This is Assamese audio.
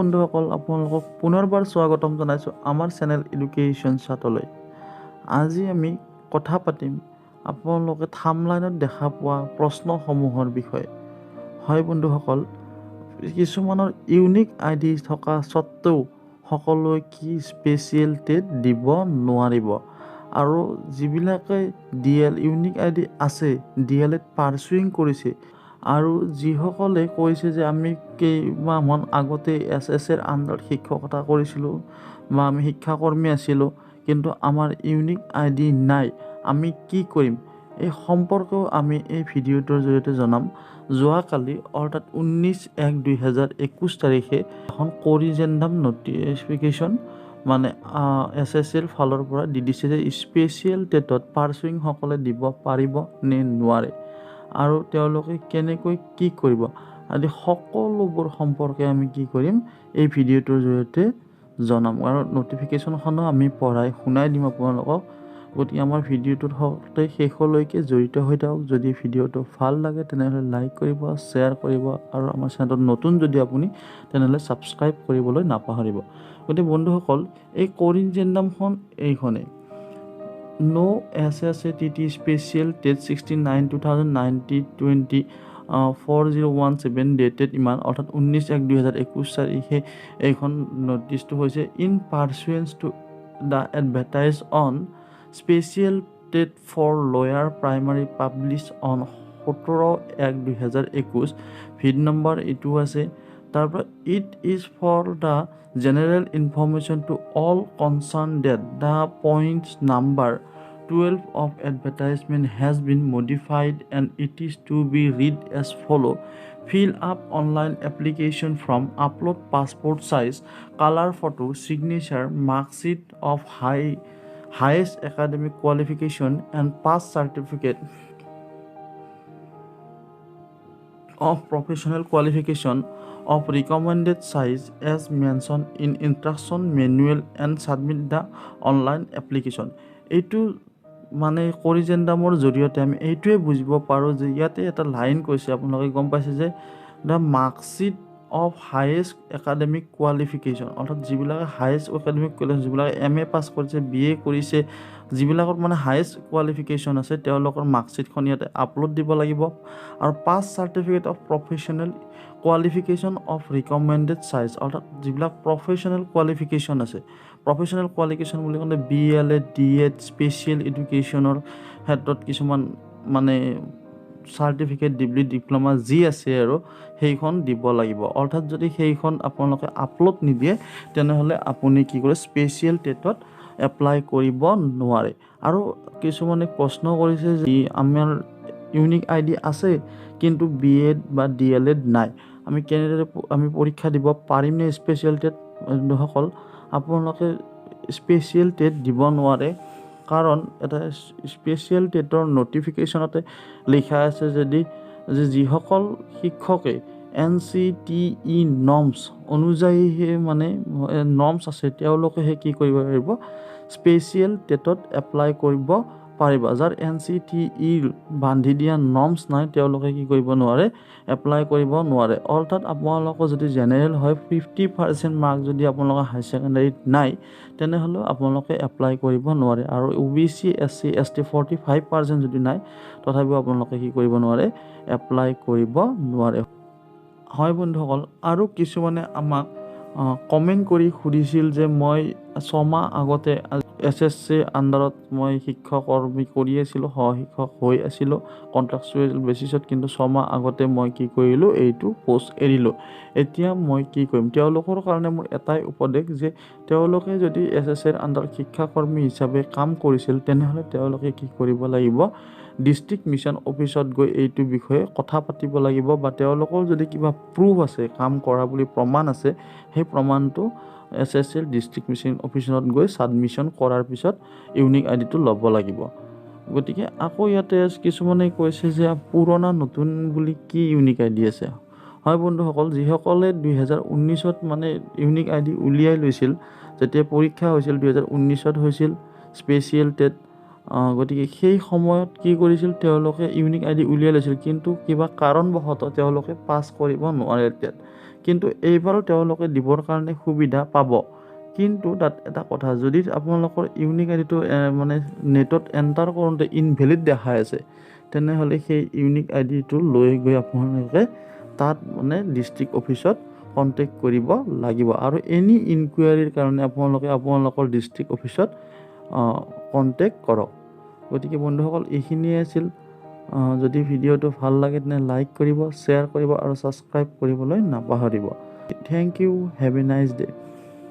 বন্ধুসকল, আপোনালোকক পুনৰবাৰ স্বাগতম জনাইছোঁ আমাৰ চেনেল এডুকেশ্যন চাটলৈ। আজি আমি কথা পাতিম আপোনালোকে থাম্বনেইলত দেখা পোৱা প্ৰশ্নসমূহৰ বিষয়ে। হয় বন্ধুসকল, কিছুমানৰ ইউনিক আইডি থকা স্বত্বেও সকলোৱে কি স্পেচিয়েল টেট দিব নোৱাৰিব, আৰু যিবিলাকে ইউনিক আইডি আছে, DLED পাৰ্চুইং কৰিছে, আৰু যিসকলে কৈছে যে আমি কেইমাহমান আগতে SSCৰ আণ্ডাৰত শিক্ষকতা কৰিছিলোঁ বা আমি শিক্ষাকৰ্মী আছিলোঁ, কিন্তু আমাৰ ইউনিক আইডি নাই, আমি কি কৰিম, এই সম্পৰ্কেও আমি এই ভিডিঅ'টোৰ জৰিয়তে জনাম। যোৱাকালি অৰ্থাৎ 19/1/2021 তাৰিখে এখন কৰিজেণ্ডাম নটিফিকেশ্যন মানে SSCৰ ফালৰ পৰা দি দিছে যে স্পেচিয়েল টেটত পাৰ্চুইংসকলে দিব পাৰিব নে নোৱাৰে, আৰু তেওঁলোকে কেনেকৈ কি কৰিব, আদি সকলোবোৰ সম্পৰ্কে আমি কি কৰিম এই ভিডিঅ'টোৰ জৰিয়তে জনাম, আৰু নটিফিকেশ্যনখনো আমি পঢ়াই শুনাই দিম আপোনালোকক। গতিকে আমাৰ ভিডিঅ'টোৰ সৈতে শেষলৈকে জড়িত হৈ থাকক। যদি ভিডিঅ'টো ভাল লাগে তেনেহ'লে লাইক কৰিব, শ্বেয়াৰ কৰিব, আৰু আমাৰ চেনেলত নতুন যদি আপুনি তেনেহ'লে ছাবস্ক্ৰাইব কৰিবলৈ নাপাহৰিব। গতিকে বন্ধুসকল, এই কৰিজেণ্ডামখন এইখনেই, No SSCT Special Tet 69/2019 4017 dated ইমান অৰ্থাৎ 19/1/2021 তাৰিখে এইখন নটিচটো হৈছে in pursuance to the advertise on special TET for lower primary publish on 17/1/2021। Vide number এইটো আছে। তাৰপৰা it is for the general information to all concerned that the points number 12 of advertisement has been modified and it is to be read as follow. Fill up online application from upload passport size, color photo, signature, mark sheet of highest academic qualification and pass certificate of professional qualification of recommended size as mentioned in instruction manual and submit the online application. এইটো মানে কৰিজেণ্ডামৰ জৰিয়তে আমি এইটোৱে বুজিব পাৰোঁ যে ইয়াতে এটা লাইন কৈছে, আপোনালোকে গম পাইছে যে the marksheet of highest academic qualification, অৰ্থাৎ যিবিলাকে হায়েষ্ট একাডেমিক কোৱালিফিকেশ্যন, যিবিলাকে MA পাছ কৰিছে, BA কৰিছে, যিবিলাকৰ মানে হায়েষ্ট কোৱালিফিকেশ্যন আছে, তেওঁলোকৰ মাৰ্কশ্বিটখন ইয়াতে আপলোড দিব লাগিব। আৰু pass certificate of professional qualification of recommended size, অৰ্থাৎ যিবিলাক প্ৰফেশ্যনেল কোৱালিফিকেশ্যন আছে, প্ৰফেশ্যনেল কোৱালিফিকেশ্যন বুলি ক'লে BLED, DED, স্পেচিয়েল এডুকেশ্যনৰ ক্ষেত্ৰত কিছুমান মানে চাৰ্টিফিকেট, ডিপ্ল'মা যি আছে আৰু সেইখন দিব লাগিব। অৰ্থাৎ যদি সেইখন আপোনালোকে আপলোড নিদিয়ে তেনেহ'লে আপুনি কি কৰে স্পেচিয়েল টেটত এপ্লাই কৰিব নোৱাৰে। আৰু কিছুমানে প্ৰশ্ন কৰিছে যে আমাৰ ইউনিক আইডি আছে কিন্তু BEd বা DLED নাই, আমি কেনেদৰে পৰীক্ষা দিব পাৰিমনে স্পেচিয়েল টেট? বন্ধুসকল, আপোনালোকে স্পেচিয়েল টেট দিব নোৱাৰে, কাৰণ এটা স্পেচিয়েল টেটৰ নটিফিকেশ্যনতে লিখা আছে যে যিসকল শিক্ষকে NCTE নৰ্মছ অনুযায়ীহে মানে নৰ্মছ আছে, তেওঁলোকেহে কি কৰিব পাৰিব স্পেচিয়েল টেটত এপ্লাই কৰিব পাৰিব। যাৰ NCTE বান্ধি দিয়া নৰ্মছ নাই তেওঁলোকে কি কৰিব নোৱাৰে, এপ্লাই কৰিব নোৱাৰে। অৰ্থাৎ আপোনালোকৰ যদি জেনেৰেল হয় 50% মাৰ্ক যদি আপোনালোকৰ হাই ছেকেণ্ডাৰীত নাই তেনেহ'লেও আপোনালোকে এপ্লাই কৰিব নোৱাৰে, আৰু OBC SC ST 45% যদি নাই তথাপিও আপোনালোকে কি কৰিব নোৱাৰে, এপ্লাই কৰিব নোৱাৰে। হয় বন্ধুসকল, আৰু কিছুমানে আমাক কমেণ্ট কৰি সুধিছিল যে মই 6 মাহ আগতে SSC আণ্ডাৰত মই শিক্ষকৰ্মী কৰি আছিলোঁ, সহশিক্ষক হৈ আছিলোঁ কণ্ট্ৰেক্টচুৱেল বেচিছত, কিন্তু 6 মাহ আগতে মই কি কৰিলোঁ, এইটো পষ্ট এৰিলোঁ, এতিয়া মই কি কৰিম? তেওঁলোকৰ কাৰণে মোৰ এটাই উপদেশ যে তেওঁলোকে যদি SSCৰ আণ্ডাৰত শিক্ষাকৰ্মী হিচাপে কাম কৰিছিল তেনেহ'লে তেওঁলোকে কি কৰিব লাগিব, ডিষ্ট্ৰিক্ট মিছন অফিচত গৈ এইটো বিষয়ে কথা পাতিব লাগিব, বা তেওঁলোকৰ যদি কিবা প্ৰুফ আছে, কাম কৰা বুলি প্ৰমাণ আছে, সেই প্ৰমাণটো SSCৰ ডিষ্ট্ৰিক্ট মিছন অফিচত গৈ ছাবমিশ্যন কৰাৰ পিছত ইউনিক আইডিটো ল'ব লাগিব। গতিকে আকৌ ইয়াতে কিছুমানে কৈছে যে পুৰণা নতুন বুলি কি ইউনিক আইডি আছে? হয় বন্ধুসকল, যিসকলে 2019 মানে ইউনিক আইডি উলিয়াই লৈছিল, যেতিয়া পৰীক্ষা হৈছিল 2019 হৈছিল স্পেচিয়েল টেট, গতিকে সেই সময়ত কি কৰিছিল তেওঁলোকে ইউনিক আই ডি উলিয়াই লৈছিল, কিন্তু কিবা কাৰণবশতঃ তেওঁলোকে পাছ কৰিব নোৱাৰিলে। কিন্তু এইবাৰো তেওঁলোকে দিবৰ কাৰণে সুবিধা পাব। কিন্তু তাত এটা কথা, যদি আপোনালোকৰ ইউনিক আই ডিটো মানে নেটত এণ্টাৰ কৰোঁতে ইনভেলিড দেখাই আছে, তেনেহ'লে সেই ইউনিক আই ডিটো লৈ গৈ আপোনালোকে তাত মানে ডিষ্ট্ৰিক্ট অফিচত কণ্টেক্ট কৰিব লাগিব। আৰু এনি ইনকুৱাৰীৰ কাৰণে আপোনালোকে আপোনালোকৰ ডিষ্ট্ৰিক্ট অফিচত কণ্টেক্ট কৰক। গতিকে বন্ধুসকল, এইখিনিয়ে আছিল। যদি ভিডিঅ'টো ভাল লাগে তেনে লাইক কৰিব, শ্বেয়াৰ কৰিব আৰু ছাবস্ক্ৰাইব কৰিবলৈ নাপাহৰিব। Thank you, have a nice day.